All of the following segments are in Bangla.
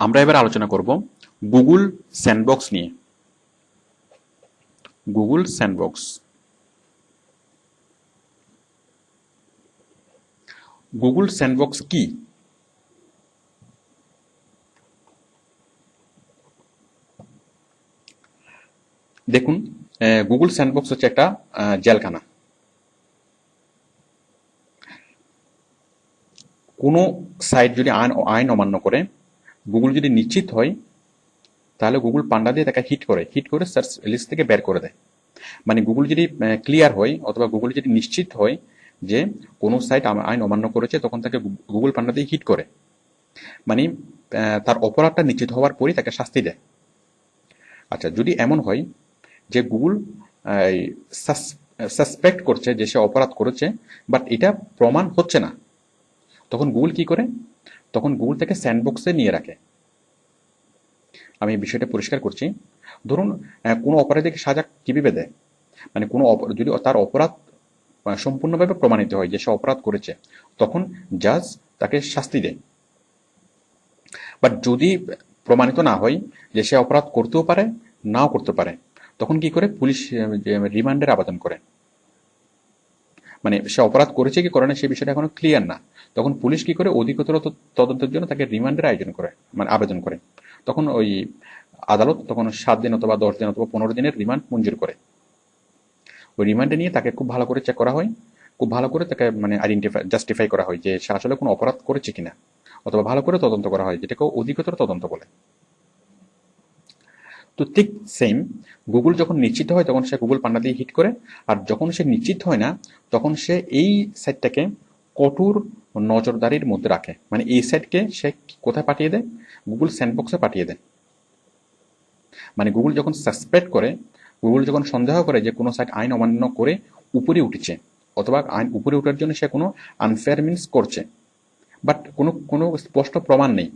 আমরা এবার আলোচনা করব গুগল স্যান্ডবক্স নিয়ে। গুগল স্যান্ডবক্স গুগল স্যান্ডবক্স কি? দেখুন, গুগল স্যান্ডবক্স হচ্ছে একটা জেলখানা। কোনো সাইট যদি আইন অমান্য করে, গুগল যদি নিশ্চিত হয়, তাহলে গুগল পান্ডা দিয়ে তাকে হিট করে সার্চ লিস্ট থেকে বের করে দেয়। মানে গুগল যদি ক্লিয়ার হয় অথবা গুগল যদি নিশ্চিত হয় যে কোনো সাইট আইন অমান্য করেছে, তখন তাকে গুগল পান্ডা দিয়ে হিট করে, মানে তার অপরাধটা নিশ্চিত হওয়ার পরই তাকে শাস্তি দেয়। আচ্ছা, যদি এমন হয় যে গুগল সাসপেক্ট করছে যে সে অপরাধ করেছে, বাট এটা প্রমাণ হচ্ছে না, তখন গুগল কি করে? তখন গুগল তাকে স্যান্ডবক্সে নিয়ে রাখে। আমি বিষয়টা পরিষ্কার করছি। ধরুন, কোনো অপরাধীকে সাজা কিভাবে দেয়? মানে কোনো যদি তার অপরাধ সম্পূর্ণভাবে প্রমাণিত হয় যে সে অপরাধ করেছে, তখন জাজ তাকে শাস্তি দেয়। বাট যদি প্রমাণিত না হয় যে সে অপরাধ করতেও পারে, নাও করতে পারে, তখন কি করে? পুলিশ রিমান্ডের আবেদন করে। মানে সে অপরাধ করেছে কি করে না সে বিষয়টা এখনো ক্লিয়ার না, তখন পুলিশ কি করে? অধিকতর তদন্তের জন্য তাকে রিমান্ডের আয়োজন করে, মানে আবেদন করে। তখন ওই আদালত তখন 7 দিন অথবা 10 দিন অথবা 15 দিনের রিমান্ড মঞ্জুর করে। ওই রিমান্ডে নিয়ে তাকে খুব ভালো করে চেক করা হয়, খুব ভালো করে তাকে মানে জাস্টিফাই করা হয় যে সে আসলে কোনো অপরাধ করেছে কিনা, অথবা ভালো করে তদন্ত করা হয়, যেটাকে অধিকতর তদন্ত বলে। তো ঠিক সেম, গুগল যখন নিশ্চিত হয় তখন সে গুগল পান্ডা দিয়ে হিট করে, আর যখন সে নিশ্চিত হয় না তখন সে এই সাইটটাকে কঠোর নজরদারির মধ্যে রাখে। মানে এই সাইটকে সে কোথায় পাঠিয়ে দেয়? গুগল স্যান্ডবক্সে পাঠিয়ে দেয়। মানে গুগল যখন সাসপেক্ট করে, গুগল যখন সন্দেহ করে যে কোনো সাইট আইন অমান্য করে উপরে উঠেছে, অথবা আইন উপরে ওঠার জন্য সে কোনো আনফেয়ার মিনস করছে, বাট কোনো কোনো স্পষ্ট প্রমাণ নেই,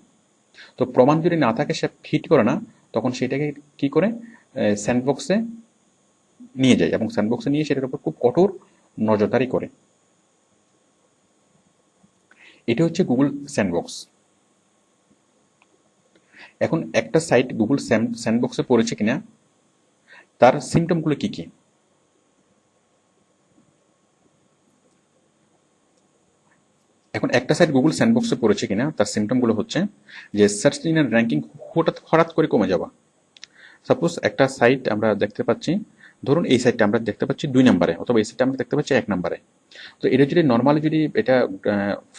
তো প্রমাণ যদি না থাকে সে হিট করে না, তখন সেটাকে কি করে? স্যান্ডবক্সে নিয়ে যায়, এবং স্যান্ডবক্সে নিয়ে সেটার উপর খুব কঠোর নজরদারি করে। এটা হচ্ছে গুগল স্যান্ডবক্স। এখন একটা সাইট গুগল স্যান্ডবক্সে পড়েছে কিনা, তার সিমটমগুলো কি কি? এখন একটা সাইট গুগল স্যান্ডবক্সে পড়েছে কিনা তার সিমটমগুলো হচ্ছে যে সার্চ ইঞ্জিনের র্যাঙ্কিং হঠাৎ করে কমে যাওয়া। সাপোজ একটা সাইট আমরা দেখতে পাচ্ছি, ধরুন এই সাইটটা আমরা দেখতে পাচ্ছি 2 নম্বরে, অথবা এই সাইটটা আমরা দেখতে পাচ্ছি 1 নম্বরে। তো এটা যদি নর্মালি যদি এটা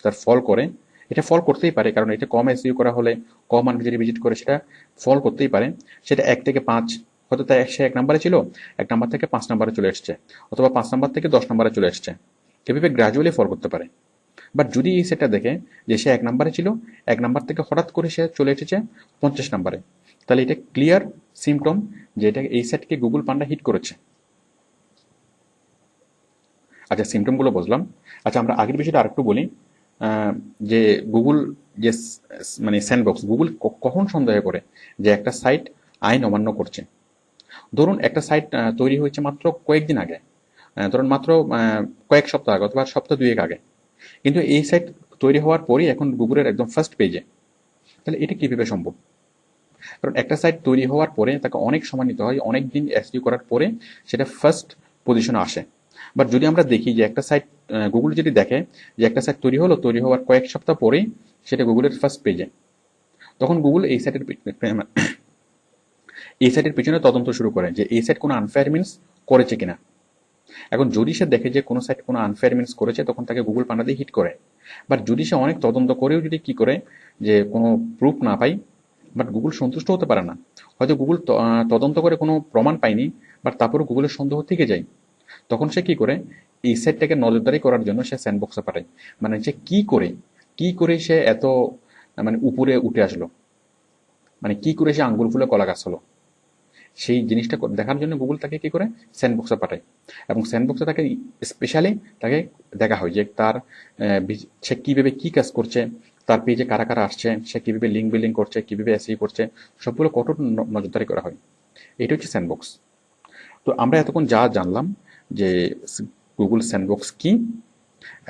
তার ফল করে, এটা ফল করতেই পারে, কারণ এটা কম এসইও করা হলে, কম মানুষ যদি ভিজিট করে, সেটা ফল করতেই পারে। সেটা 1 থেকে 5, হয়তো তাই সে 1 নম্বরে ছিল, 1 নম্বর থেকে 5 নম্বরে চলে এসছে, অথবা 5 নম্বর থেকে 10 নম্বরে চলে এসছে। এভাবে গ্রাজুয়ালি ফল করতে পারে। বাট যদি এই সেটটা দেখে যে সে 1 নম্বরে ছিল, 1 নম্বর থেকে হঠাৎ করে সে চলে এসেছে 50 নম্বরে, তাহলে এটা ক্লিয়ার সিমটম যে এটা এই সেটকে গুগল পান্ডা হিট করেছে। আচ্ছা, সিমটমগুলো বুঝলাম। আচ্ছা, আমরা আগের বিষয়টা আরেকটু বলি, যে গুগল যে মানে স্যান্ডবক্স, গুগল কখন সন্দেহ করে যে একটা সাইট আইন অমান্য করছে? ধরুন একটা সাইট তৈরি হয়েছে মাত্র কয়েকদিন আগে, ধরুন মাত্র কয়েক সপ্তাহ আগে অথবা সপ্তাহ 2 আগে, কিন্তু এই সাইট তৈরি হওয়ার পরই এখন গুগলের একদম ফার্স্ট পেজে। তাহলে এটা কিভাবে সম্ভব? কারণ একটা সাইট তৈরি হওয়ার পরে তাকে অনেক সময় নিতে হয়, অনেক দিন এসইও করার পরে সেটা ফার্স্ট পজিশনে আসে। বাট যদি আমরা দেখি যে একটা সাইট, গুগল যদি দেখে যে একটা সাইট তৈরি হওয়ার কয়েক সপ্তাহ পরেই সেটা গুগলের ফার্স্ট পেজে, তখন গুগল এই সাইটের পিছনে তদন্ত শুরু করে যে এই সাইট কোনো আনফেয়ার মিনস করেছে কিনা। এখন যদি সে দেখে যে কোনো সাইট কোনো আনফেয়ার মিনস করেছে, তখন তাকে গুগল পান্ডা দিয়ে হিট করে। বাট যদি সে অনেক তদন্ত করেও যদি কি করে যে কোনো প্রুফ না পাই, বাট গুগল সন্তুষ্ট হতে পারে না, হয়তো গুগল তদন্ত করে কোনো প্রমাণ পায়নি, বাট তারপরে গুগলের সন্দেহ থেকে যায়, তখন সে কি করে? এই সাইটটাকে নজরদারি করার জন্য সে স্যান্ডবক্সে পাঠায়। মানে সে কি করে সে এত মানে উপরে উঠে আসলো, মানে কি করে সে আঙ্গুল ফুলে কলা গাছ হলো, সেই জিনিসটা দেখার জন্য গুগল তাকে কি করে? স্যান্ডবক্সে পাঠায়। এবং স্যান্ডবক্সে তাকে স্পেশালি তাকে দেখা হয় যে তার সে কীভাবে কী কাজ করছে, তার পেজে কারা কারা আসছে, সে কীভাবে লিঙ্ক বিল্ডিং করছে, কীভাবে এসই করছে, সবগুলো কঠোর নজরদারি করা হয়। এটা হচ্ছে স্যান্ডবক্স। তো আমরা এতক্ষণ যা জানলাম যে গুগল স্যান্ডবক্স কি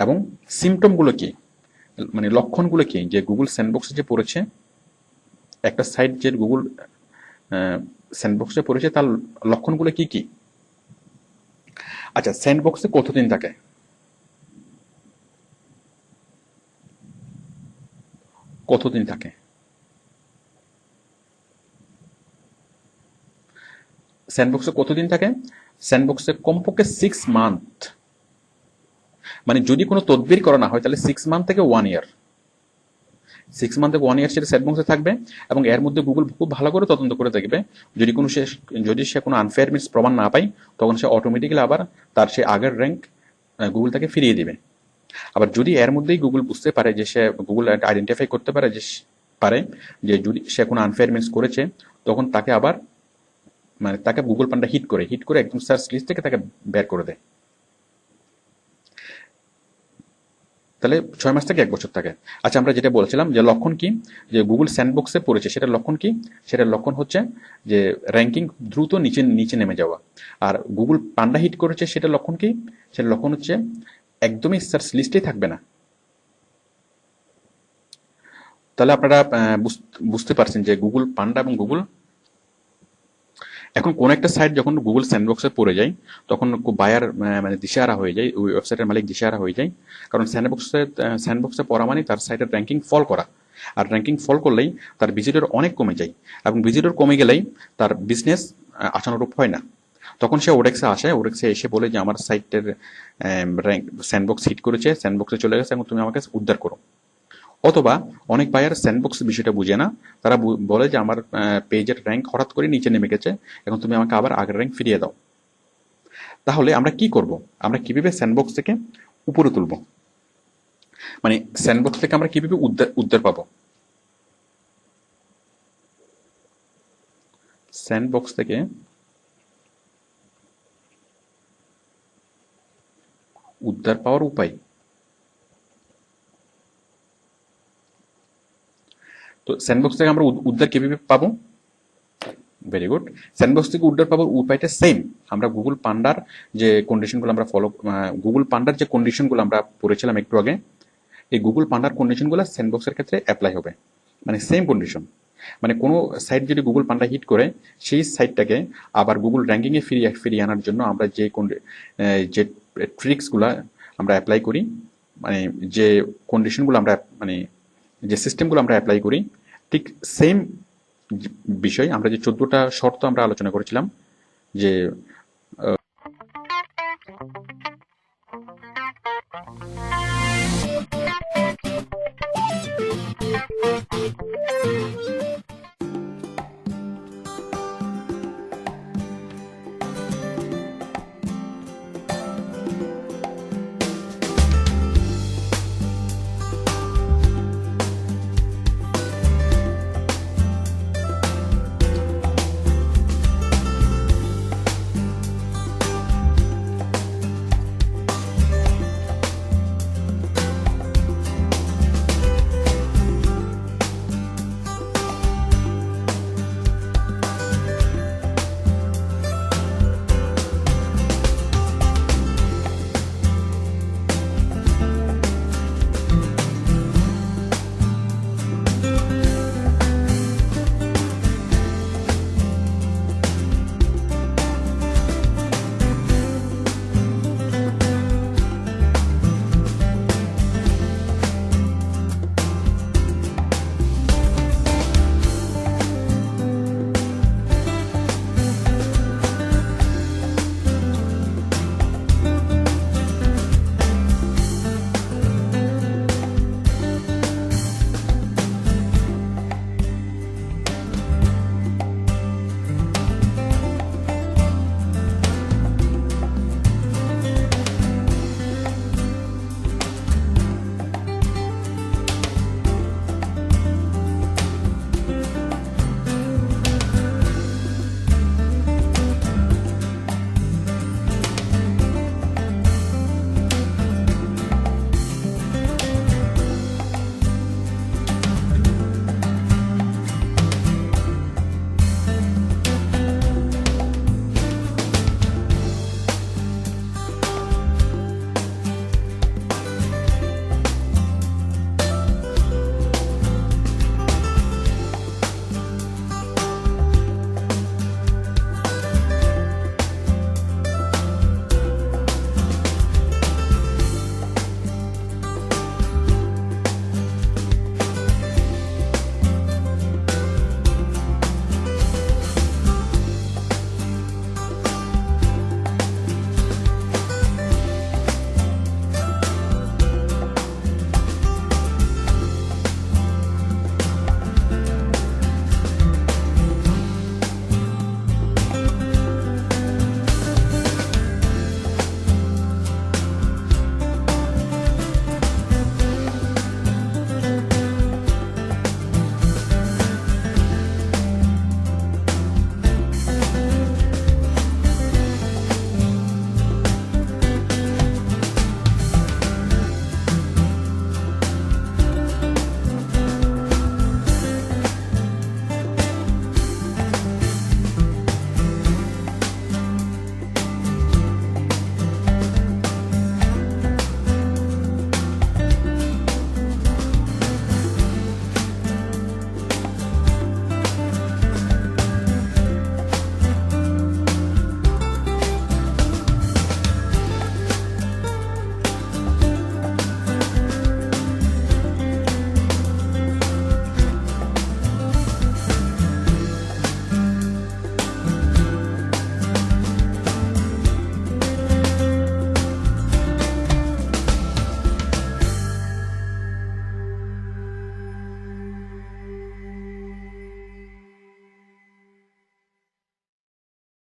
এবং সিমটমগুলো কি, মানে লক্ষণগুলো কি যে গুগল স্যান্ডবক্সে যে পড়েছে একটা সাইট যে গুগল স্যান্ডবক্সে পড়েছে তার লক্ষণগুলো কি কি? আচ্ছা, স্যান্ডবক্সে কতদিন থাকে? কতদিন থাকে? স্যান্ডবক্সে কতদিন থাকে? স্যান্ডবক্সে কমপক্ষে 6 মান্থ। মানে যদি কোনো তদবির করা না হয় তাহলে 6 মান্থ থেকে 1 ইয়ার, 6 মান্থ থেকে 1 ইয়ার সেটা স্যান্ডবক্সে থাকবে। এবং এর মধ্যে গুগল খুব ভালো করে তদন্ত করে দেখবে, যদি সে কোনো আনফেয়ার মিনস প্রমাণ না পায়, তখন সে অটোমেটিক্যালি আবার তার সে আগের র্যাঙ্ক গুগল তাকে ফিরিয়ে দিবে। আবার যদি এর মধ্যেই গুগল বুঝতে পারে যে সে গুগল আইডেন্টিফাই করতে পারে যে যদি সে কোনো আনফেয়ার মিনস করেছে, তখন তাকে আবার মানে তাকে গুগল পান্ডা হিট করে একদম সার্চ লিস্ট থেকে তাকে বের করে দেয়। তাহলে 6 মাস থেকে 1 বছর থাকে। আচ্ছা, আমরা যেটা বলছিলাম যে লক্ষণ কি, যে গুগল স্যান্ডবক্সে পড়েছে সেটার লক্ষণ কি? সেটার লক্ষণ হচ্ছে যে র্যাঙ্কিং দ্রুত নিচে নিচে নেমে যাওয়া। আর গুগল পান্ডা হিট করেছে সেটার লক্ষণ কি? সেটার লক্ষণ হচ্ছে একদমই সার্চ লিস্টেই থাকবে না। তাহলে আপনারা বুঝতে পারছেন যে গুগল পান্ডা এবং গুগল, এখন কোন একটা সাইট যখন গুগল স্যান্ডবক্সে পড়ে যায়, তখন বায়ার মানে দিশেহারা হয়ে যায়, ওই ওয়েবসাইটের মালিক দিশেহারা হয়ে যায়। কারণ স্যান্ডবক্সে পড়া মানে তার সাইটের র্যাঙ্কিং ফল করা। আর র্যাঙ্কিং ফল করলেই তার ভিজিটর অনেক কমে যায়, এবং ভিজিটর কমে গেলেই তার বিজনেস আশানুরূপ হয় না। তখন সে ওডেক্সে আসে, ওডেক্সে এসে বলে যে আমার সাইটের র্যাঙ্ক স্যান্ডবক্স হিট করেছে, স্যান্ডবক্সে চলে গেছে, এবং তুমি আমাকে উদ্ধার করো। অথবা অনেক বায়ার স্যান্ডবক্স বিষয়টা বুঝে না, তারা বলে যে আমার পেজের র্যাঙ্ক হঠাৎ করে নিচে নেমে গেছে, এখন তুমি আমাকে আবার আগের র্যাঙ্ক ফিরিয়ে দাও। তাহলে আমরা কি করব? আমরা কিভাবে স্যান্ডবক্স থেকে উপরে তুলব? মানে স্যান্ডবক্স থেকে আমরা কিভাবে উদ্ধার পাবো? স্যান্ডবক্স থেকে উদ্ধার পাওয়ার উপায়। তো স্যান্ডবক্স থেকে আমরা উদ্ধার কিভাবে পাবো? Very good. স্যান্ডবক্স থেকে উদ্ধার পাওয়ার উপায়টা সেম। আমরা গুগল পান্ডার যে কন্ডিশনগুলো আমরা গুগল পান্ডার যে কন্ডিশনগুলো আমরা পড়েছিলাম একটু আগে, এই গুগল পান্ডার কন্ডিশনগুলো স্যান্ডবক্সের ক্ষেত্রে অ্যাপ্লাই হবে। মানে সেম কন্ডিশন। মানে কোনো সাইট যদি গুগল পান্ডা হিট করে, সেই সাইটটাকে আবার গুগল র্যাঙ্কিংয়ে ফিরিয়ে আনার জন্য আমরা যে ট্রিক্সগুলো আমরা অ্যাপ্লাই করি, মানে যে কন্ডিশনগুলো আমরা মানে যে সিস্টেমগুলো আমরা অ্যাপ্লাই করি, ঠিক সেম বিষয়। আমরা যে 14টা শর্ত আমরা আলোচনা করেছিলাম, যে